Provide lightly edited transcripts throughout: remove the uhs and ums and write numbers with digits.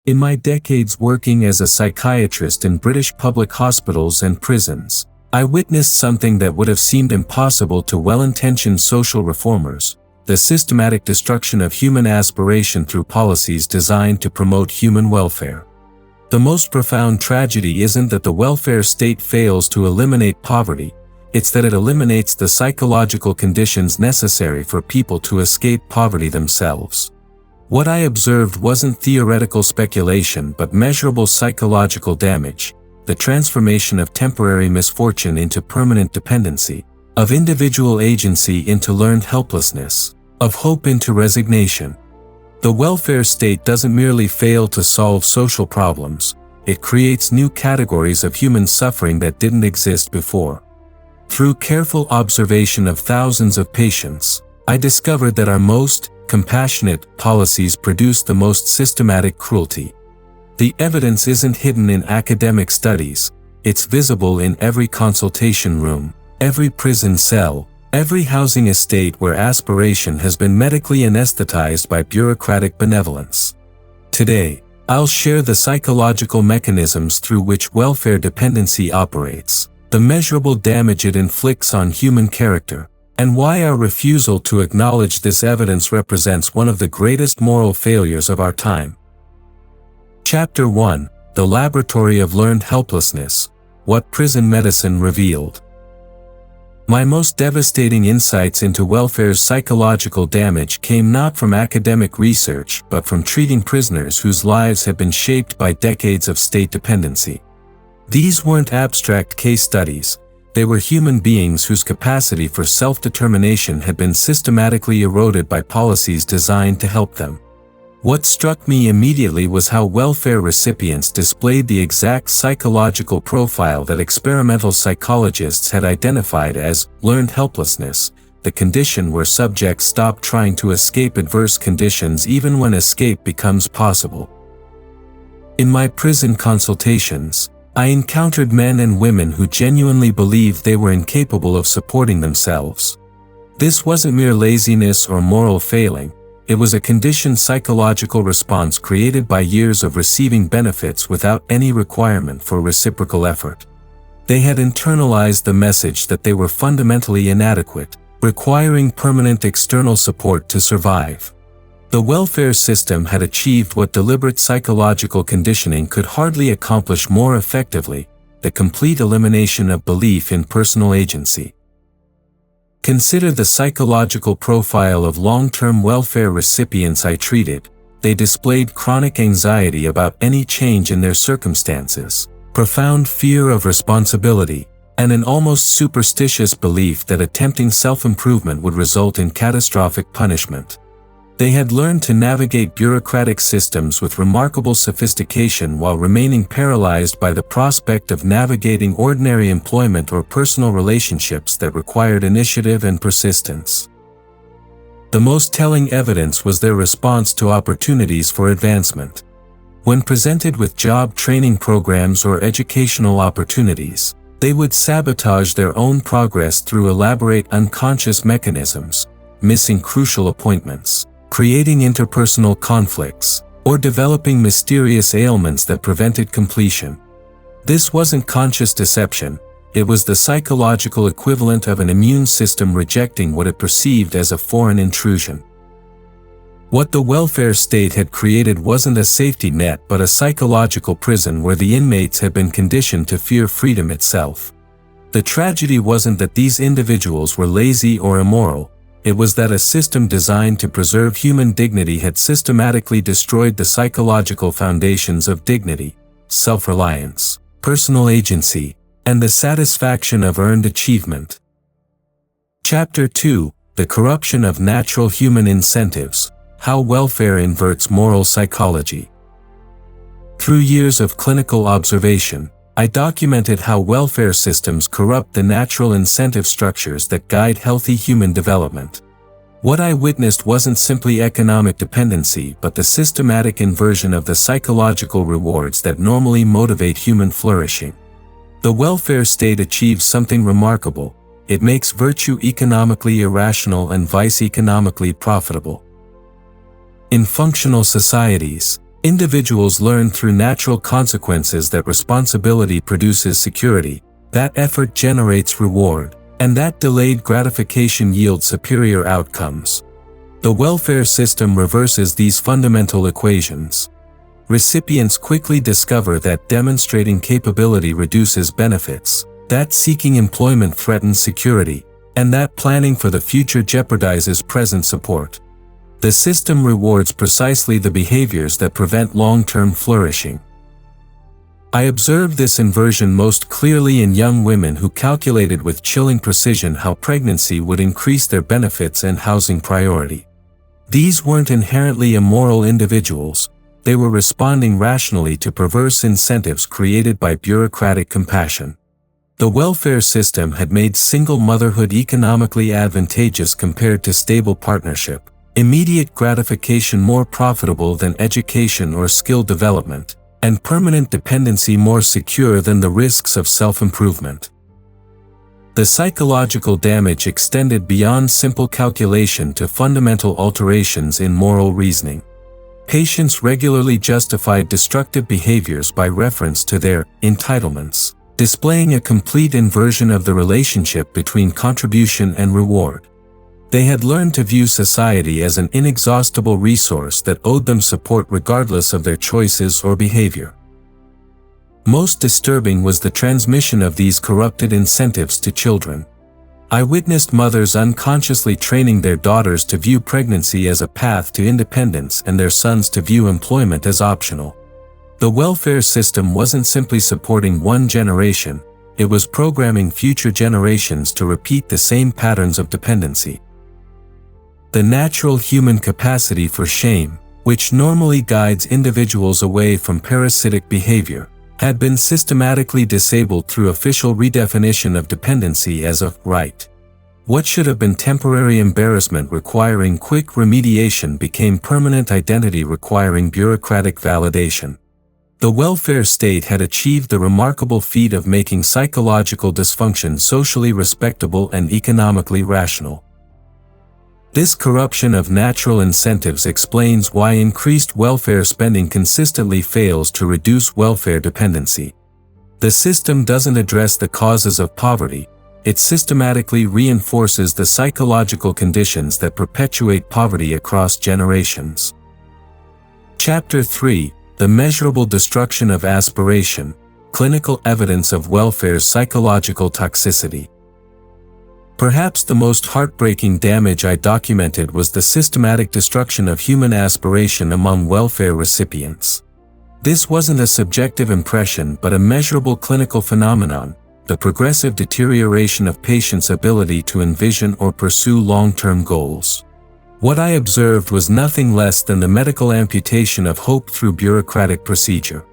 In my decades working as a psychiatrist in British public hospitals and prisons, I witnessed something that would have seemed impossible to well-intentioned social reformers: the systematic destruction of human aspiration through policies designed to promote human welfare. The most profound tragedy isn't that the welfare state fails to eliminate poverty, it's that it eliminates the psychological conditions necessary for people to escape poverty themselves. What I observed wasn't theoretical speculation but measurable psychological damage, the transformation of temporary misfortune into permanent dependency, of individual agency into learned helplessness, of hope into resignation. The welfare state doesn't merely fail to solve social problems, it creates new categories of human suffering that didn't exist before. Through careful observation of thousands of patients, I discovered that our most compassionate policies produce the most systematic cruelty. The evidence isn't hidden in academic studies, it's visible in every consultation room, every prison cell, every housing estate where aspiration has been medically anesthetized by bureaucratic benevolence. Today, I'll share the psychological mechanisms through which welfare dependency operates, the measurable damage it inflicts on human character, and why our refusal to acknowledge this evidence represents one of the greatest moral failures of our time. Chapter 1: The Laboratory of Learned Helplessness: What Prison Medicine Revealed. My most devastating insights into welfare's psychological damage came not from academic research but from treating prisoners whose lives had been shaped by decades of state dependency. These weren't abstract case studies, they were human beings whose capacity for self-determination had been systematically eroded by policies designed to help them. What struck me immediately was how welfare recipients displayed the exact psychological profile that experimental psychologists had identified as learned helplessness, the condition where subjects stop trying to escape adverse conditions even when escape becomes possible. In my prison consultations, I encountered men and women who genuinely believed they were incapable of supporting themselves. This wasn't mere laziness or moral failing, it was a conditioned psychological response created by years of receiving benefits without any requirement for reciprocal effort. They had internalized the message that they were fundamentally inadequate, requiring permanent external support to survive. The welfare system had achieved what deliberate psychological conditioning could hardly accomplish more effectively: the complete elimination of belief in personal agency. Consider the psychological profile of long-term welfare recipients I treated. They displayed chronic anxiety about any change in their circumstances, profound fear of responsibility, and an almost superstitious belief that attempting self-improvement would result in catastrophic punishment. They had learned to navigate bureaucratic systems with remarkable sophistication while remaining paralyzed by the prospect of navigating ordinary employment or personal relationships that required initiative and persistence. The most telling evidence was their response to opportunities for advancement. When presented with job training programs or educational opportunities, they would sabotage their own progress through elaborate unconscious mechanisms, missing crucial appointments, creating interpersonal conflicts, or developing mysterious ailments that prevented completion. This wasn't conscious deception, it was the psychological equivalent of an immune system rejecting what it perceived as a foreign intrusion. What the welfare state had created wasn't a safety net but a psychological prison where the inmates had been conditioned to fear freedom itself. The tragedy wasn't that these individuals were lazy or immoral, it was that a system designed to preserve human dignity had systematically destroyed the psychological foundations of dignity, self-reliance, personal agency, and the satisfaction of earned achievement. Chapter 2: The Corruption of Natural Human Incentives: How Welfare Inverts Moral Psychology. Through years of clinical observation, I documented how welfare systems corrupt the natural incentive structures that guide healthy human development. What I witnessed wasn't simply economic dependency but the systematic inversion of the psychological rewards that normally motivate human flourishing. The welfare state achieves something remarkable: it makes virtue economically irrational and vice economically profitable. In functional societies, Individuals learn through natural consequences that responsibility produces security, that effort generates reward, and that delayed gratification yields superior outcomes. The welfare system reverses these fundamental equations. Recipients quickly discover that demonstrating capability reduces benefits, that seeking employment threatens security, and that planning for the future jeopardizes present support. The system rewards precisely the behaviors that prevent long-term flourishing. I observed this inversion most clearly in young women who calculated with chilling precision how pregnancy would increase their benefits and housing priority. These weren't inherently immoral individuals, they were responding rationally to perverse incentives created by bureaucratic compassion. The welfare system had made single motherhood economically advantageous compared to stable partnership, immediate gratification more profitable than education or skill development, and permanent dependency more secure than the risks of self-improvement. The psychological damage extended beyond simple calculation to fundamental alterations in moral reasoning. Patients regularly justified destructive behaviors by reference to their entitlements, displaying a complete inversion of the relationship between contribution and reward. They had learned to view society as an inexhaustible resource that owed them support regardless of their choices or behavior. Most disturbing was the transmission of these corrupted incentives to children. I witnessed mothers unconsciously training their daughters to view pregnancy as a path to independence and their sons to view employment as optional. The welfare system wasn't simply supporting one generation, it was programming future generations to repeat the same patterns of dependency. The natural human capacity for shame, which normally guides individuals away from parasitic behavior, had been systematically disabled through official redefinition of dependency as a right. What should have been temporary embarrassment requiring quick remediation became permanent identity requiring bureaucratic validation. The welfare state had achieved the remarkable feat of making psychological dysfunction socially respectable and economically rational. This corruption of natural incentives explains why increased welfare spending consistently fails to reduce welfare dependency. The system doesn't address the causes of poverty, it systematically reinforces the psychological conditions that perpetuate poverty across generations. Chapter 3: The Measurable Destruction of Aspiration, Clinical Evidence of Welfare's Psychological Toxicity. Perhaps the most heartbreaking damage I documented was the systematic destruction of human aspiration among welfare recipients. This wasn't a subjective impression but a measurable clinical phenomenon, the progressive deterioration of patients' ability to envision or pursue long-term goals. What I observed was nothing less than the medical amputation of hope through bureaucratic procedure.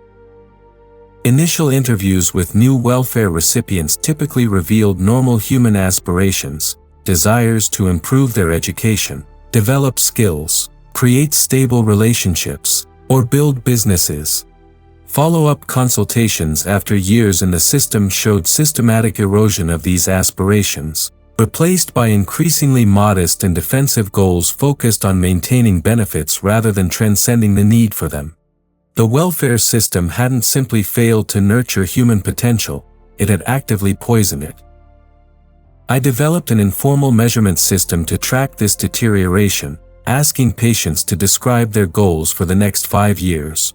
Initial interviews with new welfare recipients typically revealed normal human aspirations, desires to improve their education, develop skills, create stable relationships, or build businesses. Follow-up consultations after years in the system showed systematic erosion of these aspirations, replaced by increasingly modest and defensive goals focused on maintaining benefits rather than transcending the need for them. The welfare system hadn't simply failed to nurture human potential, it had actively poisoned it. I developed an informal measurement system to track this deterioration, asking patients to describe their goals for the next 5 years.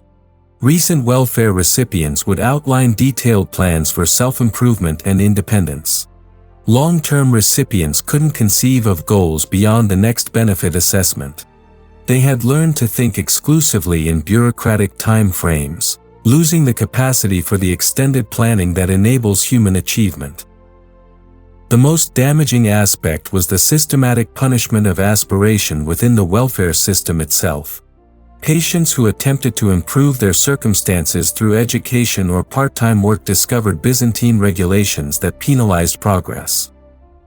Recent welfare recipients would outline detailed plans for self-improvement and independence. Long-term recipients couldn't conceive of goals beyond the next benefit assessment. They had learned to think exclusively in bureaucratic time frames, losing the capacity for the extended planning that enables human achievement. The most damaging aspect was the systematic punishment of aspiration within the welfare system itself. Patients who attempted to improve their circumstances through education or part-time work discovered Byzantine regulations that penalized progress.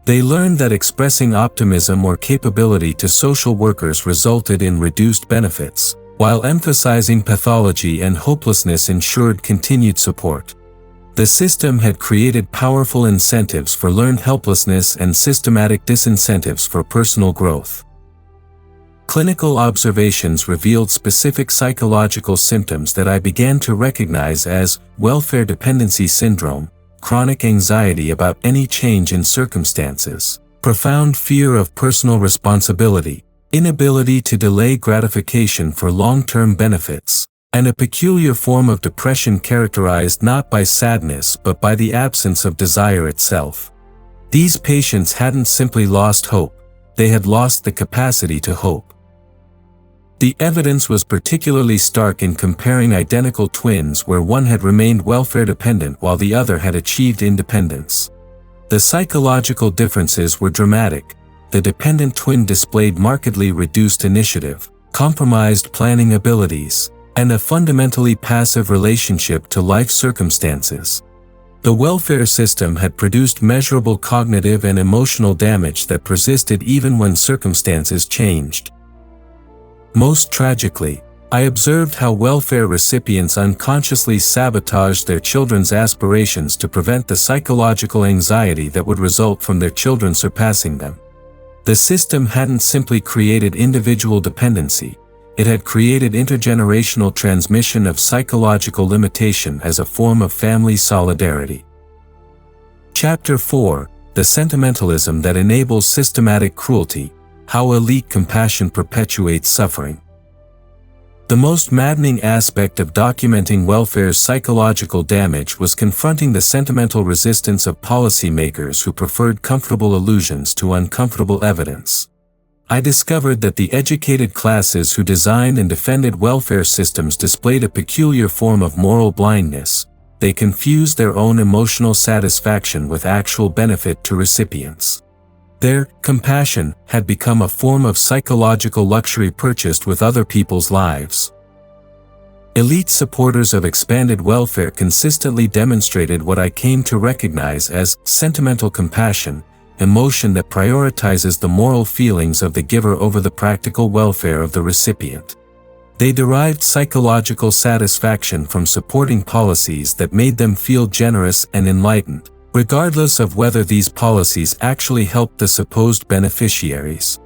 They learned that expressing optimism or capability to social workers resulted in reduced benefits, while emphasizing pathology and hopelessness ensured continued support. The system had created powerful incentives for learned helplessness and systematic disincentives for personal growth. Clinical observations revealed specific psychological symptoms that I began to recognize as welfare dependency syndrome, chronic anxiety about any change in circumstances, profound fear of personal responsibility, inability to delay gratification for long-term benefits, and a peculiar form of depression characterized not by sadness but by the absence of desire itself. These patients hadn't simply lost hope, they had lost the capacity to hope. The evidence was particularly stark in comparing identical twins where one had remained welfare dependent while the other had achieved independence. The psychological differences were dramatic. The dependent twin displayed markedly reduced initiative, compromised planning abilities, and a fundamentally passive relationship to life circumstances. The welfare system had produced measurable cognitive and emotional damage that persisted even when circumstances changed. Most tragically, I observed how welfare recipients unconsciously sabotaged their children's aspirations to prevent the psychological anxiety that would result from their children surpassing them. The system hadn't simply created individual dependency, it had created intergenerational transmission of psychological limitation as a form of family solidarity. Chapter 4: The Sentimentalism That Enables Systematic Cruelty, How Elite Compassion Perpetuates Suffering. The most maddening aspect of documenting welfare's psychological damage was confronting the sentimental resistance of policymakers who preferred comfortable allusions to uncomfortable evidence. I discovered that the educated classes who designed and defended welfare systems displayed a peculiar form of moral blindness. They confused their own emotional satisfaction with actual benefit to recipients. Their compassion had become a form of psychological luxury purchased with other people's lives. Elite supporters of expanded welfare consistently demonstrated what I came to recognize as sentimental compassion, emotion that prioritizes the moral feelings of the giver over the practical welfare of the recipient. They derived psychological satisfaction from supporting policies that made them feel generous and enlightened, regardless of whether these policies actually helped the supposed beneficiaries.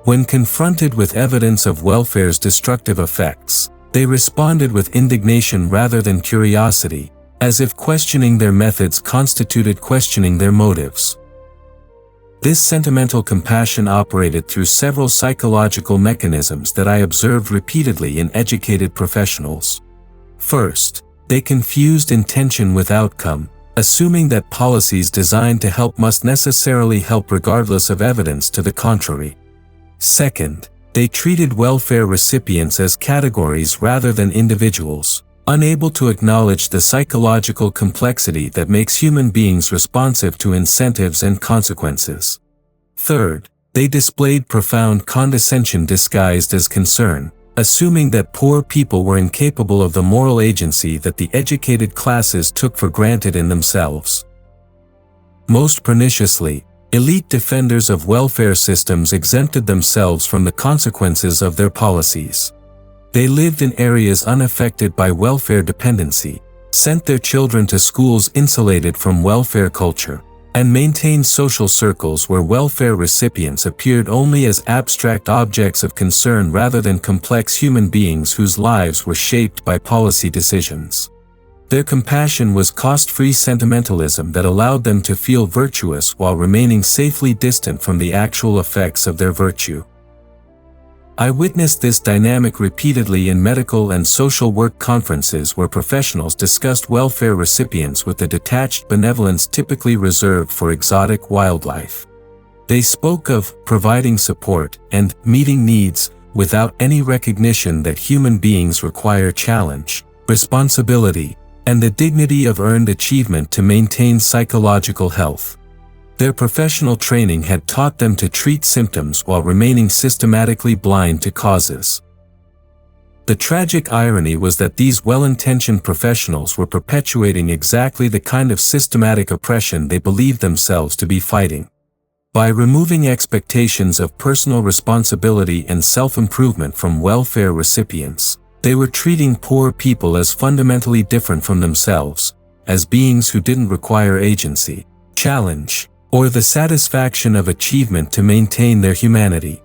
When confronted with evidence of welfare's destructive effects, they responded with indignation rather than curiosity, as if questioning their methods constituted questioning their motives. This sentimental compassion operated through several psychological mechanisms that I observed repeatedly in educated professionals. First, they confused intention with outcome, assuming that policies designed to help must necessarily help regardless of evidence to the contrary. Second, they treated welfare recipients as categories rather than individuals, unable to acknowledge the psychological complexity that makes human beings responsive to incentives and consequences. Third, they displayed profound condescension disguised as concern, assuming that poor people were incapable of the moral agency that the educated classes took for granted in themselves. Most perniciously, elite defenders of welfare systems exempted themselves from the consequences of their policies. They lived in areas unaffected by welfare dependency, sent their children to schools insulated from welfare culture, and maintained social circles where welfare recipients appeared only as abstract objects of concern rather than complex human beings whose lives were shaped by policy decisions. Their compassion was cost-free sentimentalism that allowed them to feel virtuous while remaining safely distant from the actual effects of their virtue. I witnessed this dynamic repeatedly in medical and social work conferences where professionals discussed welfare recipients with the detached benevolence typically reserved for exotic wildlife. They spoke of providing support and meeting needs without any recognition that human beings require challenge, responsibility, and the dignity of earned achievement to maintain psychological health. Their professional training had taught them to treat symptoms while remaining systematically blind to causes. The tragic irony was that these well-intentioned professionals were perpetuating exactly the kind of systematic oppression they believed themselves to be fighting. By removing expectations of personal responsibility and self-improvement from welfare recipients, they were treating poor people as fundamentally different from themselves, as beings who didn't require agency, challenge, or the satisfaction of achievement to maintain their humanity.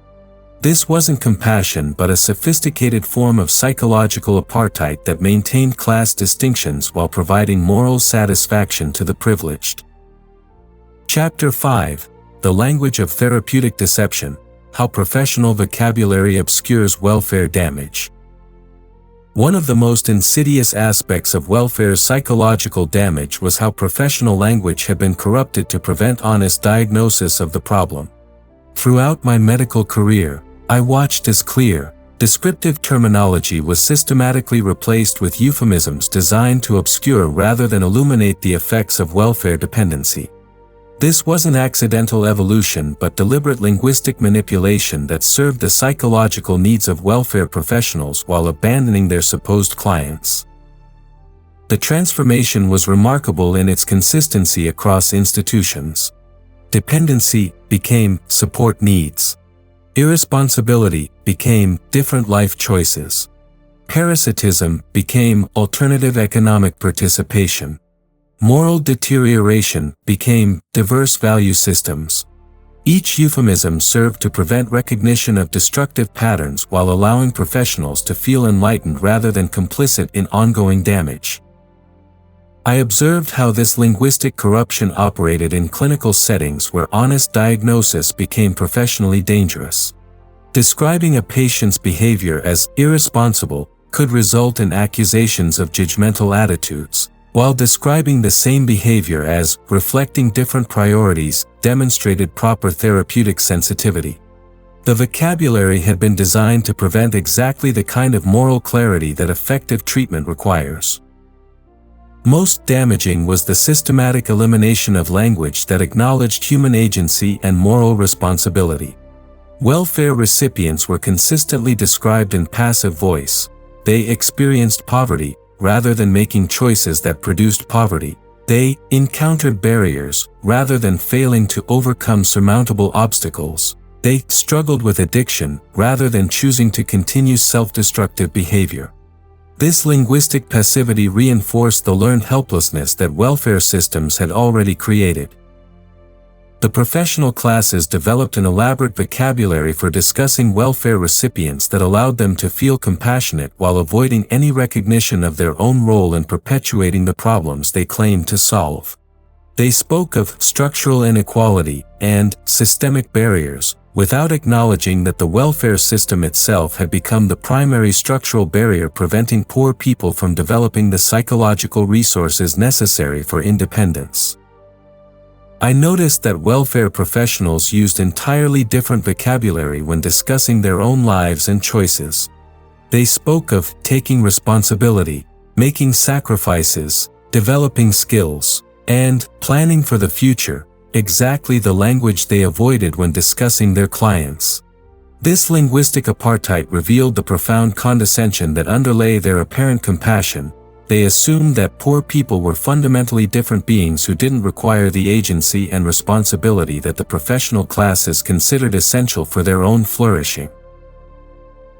This wasn't compassion but a sophisticated form of psychological apartheid that maintained class distinctions while providing moral satisfaction to the privileged. Chapter 5: The Language of Therapeutic Deception: How Professional Vocabulary Obscures Welfare Damage. One of the most insidious aspects of welfare's psychological damage was how professional language had been corrupted to prevent honest diagnosis of the problem. Throughout my medical career, I watched as clear, descriptive terminology was systematically replaced with euphemisms designed to obscure rather than illuminate the effects of welfare dependency. This wasn't accidental evolution but deliberate linguistic manipulation that served the psychological needs of welfare professionals while abandoning their supposed clients. The transformation was remarkable in its consistency across institutions. Dependency became support needs. Irresponsibility became different life choices. Parasitism became alternative economic participation. Moral deterioration became diverse value systems. Each euphemism served to prevent recognition of destructive patterns while allowing professionals to feel enlightened rather than complicit in ongoing damage. I observed how this linguistic corruption operated in clinical settings where honest diagnosis became professionally dangerous. Describing a patient's behavior as irresponsible could result in accusations of judgmental attitudes, while describing the same behavior as reflecting different priorities demonstrated proper therapeutic sensitivity. The vocabulary had been designed to prevent exactly the kind of moral clarity that effective treatment requires. Most damaging was the systematic elimination of language that acknowledged human agency and moral responsibility. Welfare recipients were consistently described in passive voice. They experienced poverty, rather than making choices that produced poverty. They encountered barriers, rather than failing to overcome surmountable obstacles. They struggled with addiction, rather than choosing to continue self-destructive behavior. This linguistic passivity reinforced the learned helplessness that welfare systems had already created. The professional classes developed an elaborate vocabulary for discussing welfare recipients that allowed them to feel compassionate while avoiding any recognition of their own role in perpetuating the problems they claimed to solve. They spoke of structural inequality and systemic barriers, without acknowledging that the welfare system itself had become the primary structural barrier preventing poor people from developing the psychological resources necessary for independence. I noticed that welfare professionals used entirely different vocabulary when discussing their own lives and choices. They spoke of taking responsibility, making sacrifices, developing skills, and planning for the future, exactly the language they avoided when discussing their clients. This linguistic apartheid revealed the profound condescension that underlay their apparent compassion. They assumed that poor people were fundamentally different beings who didn't require the agency and responsibility that the professional classes considered essential for their own flourishing.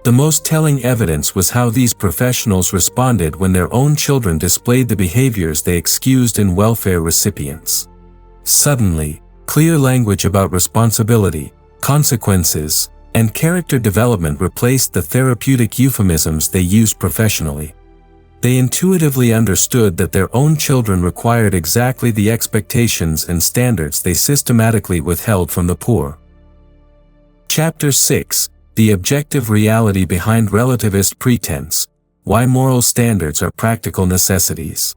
The most telling evidence was how these professionals responded when their own children displayed the behaviors they excused in welfare recipients. Suddenly, clear language about responsibility, consequences, and character development replaced the therapeutic euphemisms they used professionally. They intuitively understood that their own children required exactly the expectations and standards they systematically withheld from the poor. Chapter 6: The Objective Reality Behind Relativist Pretense: Why Moral Standards Are Practical Necessities.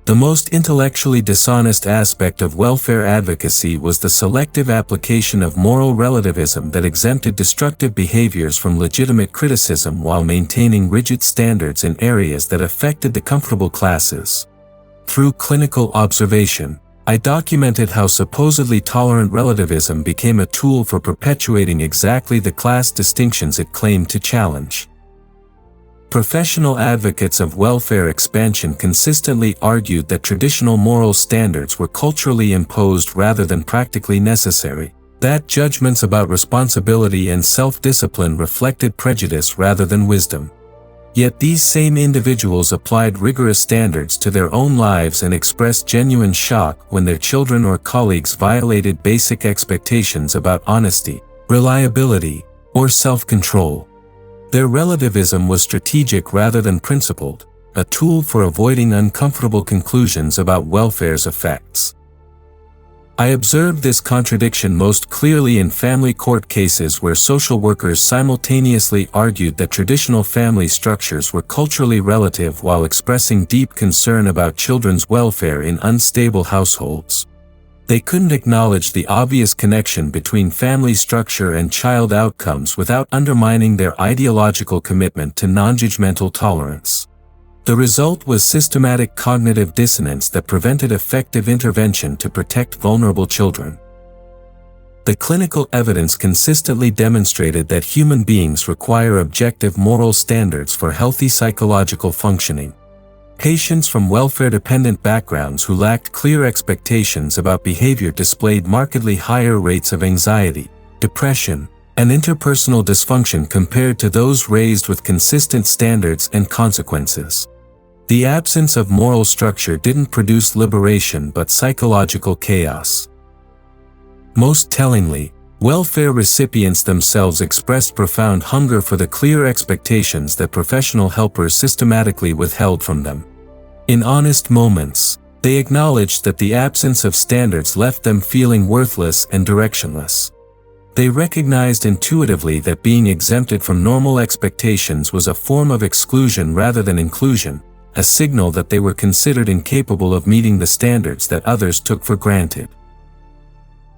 The most intellectually dishonest aspect of welfare advocacy was the selective application of moral relativism that exempted destructive behaviors from legitimate criticism while maintaining rigid standards in areas that affected the comfortable classes. Through clinical observation, I documented how supposedly tolerant relativism became a tool for perpetuating exactly the class distinctions it claimed to challenge. Professional advocates of welfare expansion consistently argued that traditional moral standards were culturally imposed rather than practically necessary, that judgments about responsibility and self-discipline reflected prejudice rather than wisdom. Yet these same individuals applied rigorous standards to their own lives and expressed genuine shock when their children or colleagues violated basic expectations about honesty, reliability, or self-control. Their relativism was strategic rather than principled, a tool for avoiding uncomfortable conclusions about welfare's effects. I observed this contradiction most clearly in family court cases where social workers simultaneously argued that traditional family structures were culturally relative while expressing deep concern about children's welfare in unstable households. They couldn't acknowledge the obvious connection between family structure and child outcomes without undermining their ideological commitment to non-judgmental tolerance. The result was systematic cognitive dissonance that prevented effective intervention to protect vulnerable children. The clinical evidence consistently demonstrated that human beings require objective moral standards for healthy psychological functioning. Patients from welfare-dependent backgrounds who lacked clear expectations about behavior displayed markedly higher rates of anxiety, depression, and interpersonal dysfunction compared to those raised with consistent standards and consequences. The absence of moral structure didn't produce liberation but psychological chaos. Most tellingly, welfare recipients themselves expressed profound hunger for the clear expectations that professional helpers systematically withheld from them. In honest moments, they acknowledged that the absence of standards left them feeling worthless and directionless. They recognized intuitively that being exempted from normal expectations was a form of exclusion rather than inclusion, a signal that they were considered incapable of meeting the standards that others took for granted.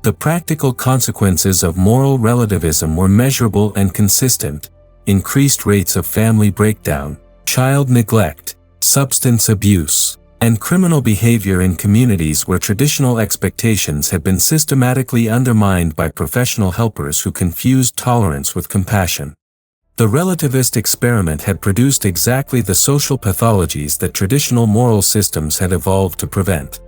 The practical consequences of moral relativism were measurable and consistent: increased rates of family breakdown, child neglect, substance abuse, and criminal behavior in communities where traditional expectations had been systematically undermined by professional helpers who confused tolerance with compassion. The relativist experiment had produced exactly the social pathologies that traditional moral systems had evolved to prevent.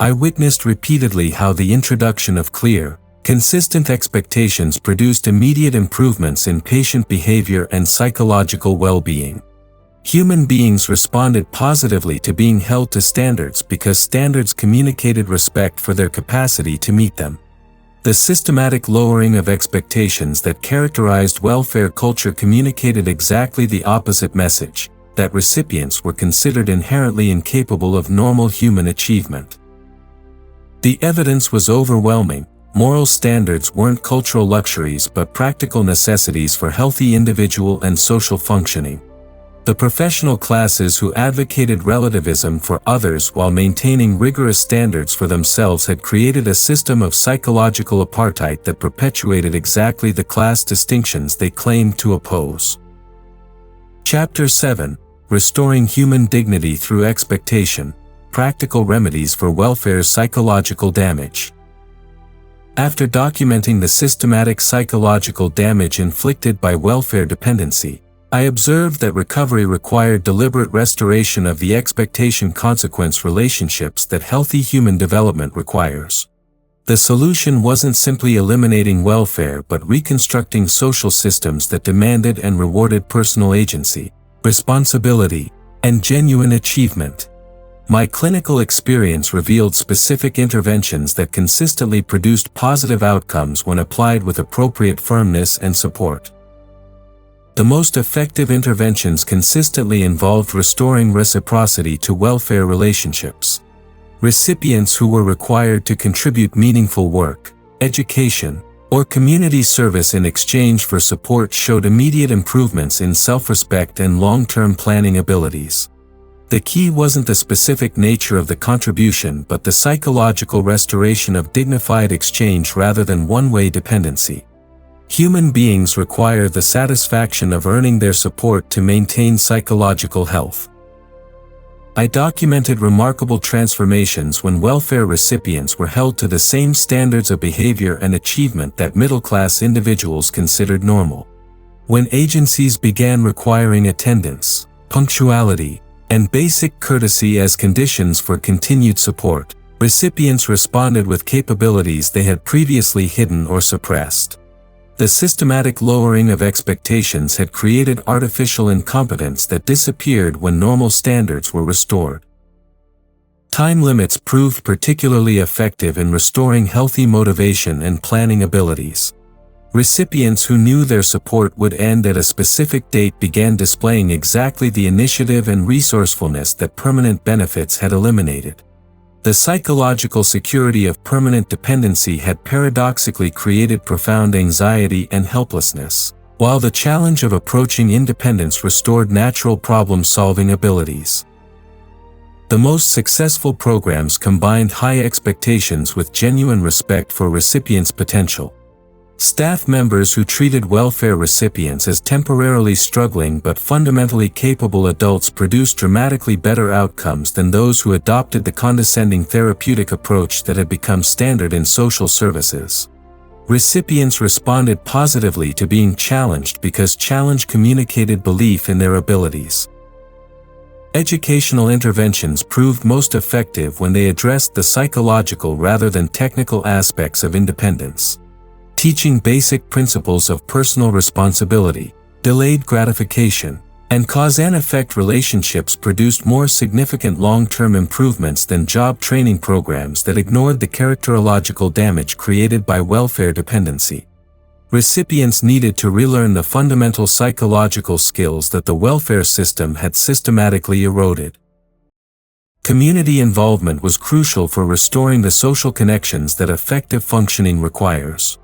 I witnessed repeatedly how the introduction of clear, consistent expectations produced immediate improvements in patient behavior and psychological well-being. Human beings responded positively to being held to standards because standards communicated respect for their capacity to meet them. The systematic lowering of expectations that characterized welfare culture communicated exactly the opposite message: that recipients were considered inherently incapable of normal human achievement. The evidence was overwhelming. Moral standards weren't cultural luxuries but practical necessities for healthy individual and social functioning. The professional classes who advocated relativism for others while maintaining rigorous standards for themselves had created a system of psychological apartheid that perpetuated exactly the class distinctions they claimed to oppose. Chapter 7: Restoring Human Dignity Through Expectation: Practical Remedies for Welfare's Psychological Damage. After documenting the systematic psychological damage inflicted by welfare dependency, I observed that recovery required deliberate restoration of the expectation-consequence relationships that healthy human development requires. The solution wasn't simply eliminating welfare but reconstructing social systems that demanded and rewarded personal agency, responsibility, and genuine achievement. My clinical experience revealed specific interventions that consistently produced positive outcomes when applied with appropriate firmness and support. The most effective interventions consistently involved restoring reciprocity to welfare relationships. Recipients who were required to contribute meaningful work, education, or community service in exchange for support showed immediate improvements in self-respect and long-term planning abilities. The key wasn't the specific nature of the contribution but the psychological restoration of dignified exchange rather than one-way dependency. Human beings require the satisfaction of earning their support to maintain psychological health. I documented remarkable transformations when welfare recipients were held to the same standards of behavior and achievement that middle-class individuals considered normal. When agencies began requiring attendance, punctuality, and basic courtesy as conditions for continued support, recipients responded with capabilities they had previously hidden or suppressed. The systematic lowering of expectations had created artificial incompetence that disappeared when normal standards were restored. Time limits proved particularly effective in restoring healthy motivation and planning abilities. Recipients who knew their support would end at a specific date began displaying exactly the initiative and resourcefulness that permanent benefits had eliminated. The psychological security of permanent dependency had paradoxically created profound anxiety and helplessness, while the challenge of approaching independence restored natural problem-solving abilities. The most successful programs combined high expectations with genuine respect for recipients' potential. Staff members who treated welfare recipients as temporarily struggling but fundamentally capable adults produced dramatically better outcomes than those who adopted the condescending therapeutic approach that had become standard in social services. Recipients responded positively to being challenged because challenge communicated belief in their abilities. Educational interventions proved most effective when they addressed the psychological rather than technical aspects of independence. Teaching basic principles of personal responsibility, delayed gratification, and cause and effect relationships produced more significant long-term improvements than job training programs that ignored the characterological damage created by welfare dependency. Recipients needed to relearn the fundamental psychological skills that the welfare system had systematically eroded. Community involvement was crucial for restoring the social connections that effective functioning requires.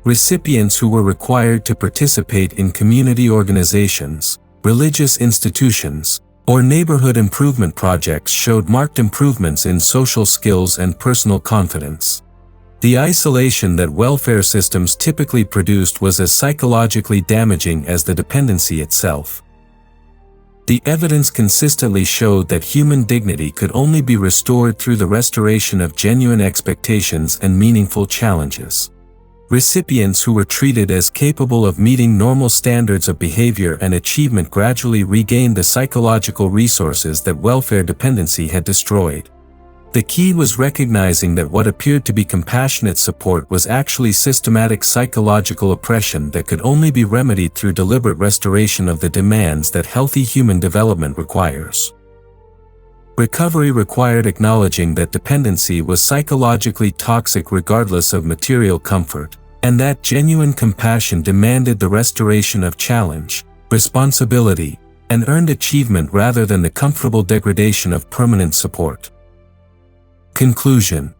Recipients who were required to participate in community organizations, religious institutions, or neighborhood improvement projects showed marked improvements in social skills and personal confidence. The isolation that welfare systems typically produced was as psychologically damaging as the dependency itself. The evidence consistently showed that human dignity could only be restored through the restoration of genuine expectations and meaningful challenges. Recipients who were treated as capable of meeting normal standards of behavior and achievement gradually regained the psychological resources that welfare dependency had destroyed. The key was recognizing that what appeared to be compassionate support was actually systematic psychological oppression that could only be remedied through deliberate restoration of the demands that healthy human development requires. Recovery required acknowledging that dependency was psychologically toxic regardless of material comfort, and that genuine compassion demanded the restoration of challenge, responsibility, and earned achievement rather than the comfortable degradation of permanent support. Conclusion.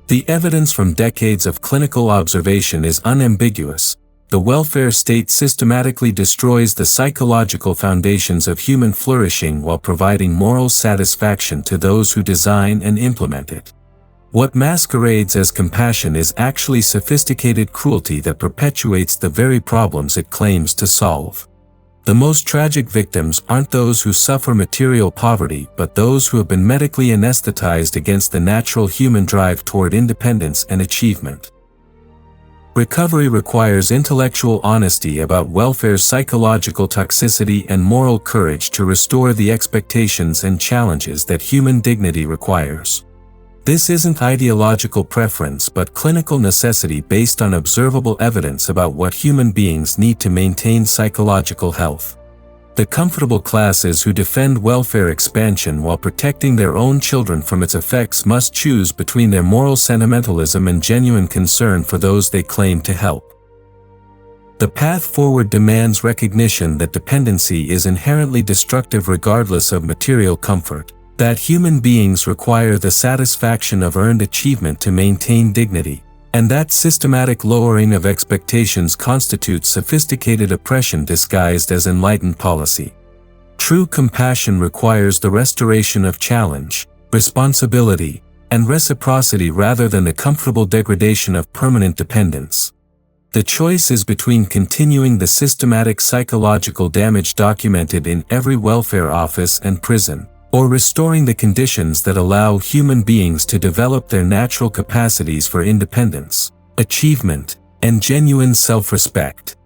The evidence from decades of clinical observation is unambiguous. The welfare state systematically destroys the psychological foundations of human flourishing while providing moral satisfaction to those who design and implement it. What masquerades as compassion is actually sophisticated cruelty that perpetuates the very problems it claims to solve. The most tragic victims aren't those who suffer material poverty but those who have been medically anesthetized against the natural human drive toward independence and achievement. Recovery requires intellectual honesty about welfare's psychological toxicity and moral courage to restore the expectations and challenges that human dignity requires. This isn't ideological preference but clinical necessity based on observable evidence about what human beings need to maintain psychological health. The comfortable classes who defend welfare expansion while protecting their own children from its effects must choose between their moral sentimentalism and genuine concern for those they claim to help. The path forward demands recognition that dependency is inherently destructive regardless of material comfort, that human beings require the satisfaction of earned achievement to maintain dignity, and that systematic lowering of expectations constitutes sophisticated oppression disguised as enlightened policy. True compassion requires the restoration of challenge, responsibility, and reciprocity rather than the comfortable degradation of permanent dependence. The choice is between continuing the systematic psychological damage documented in every welfare office and prison, or restoring the conditions that allow human beings to develop their natural capacities for independence, achievement, and genuine self-respect.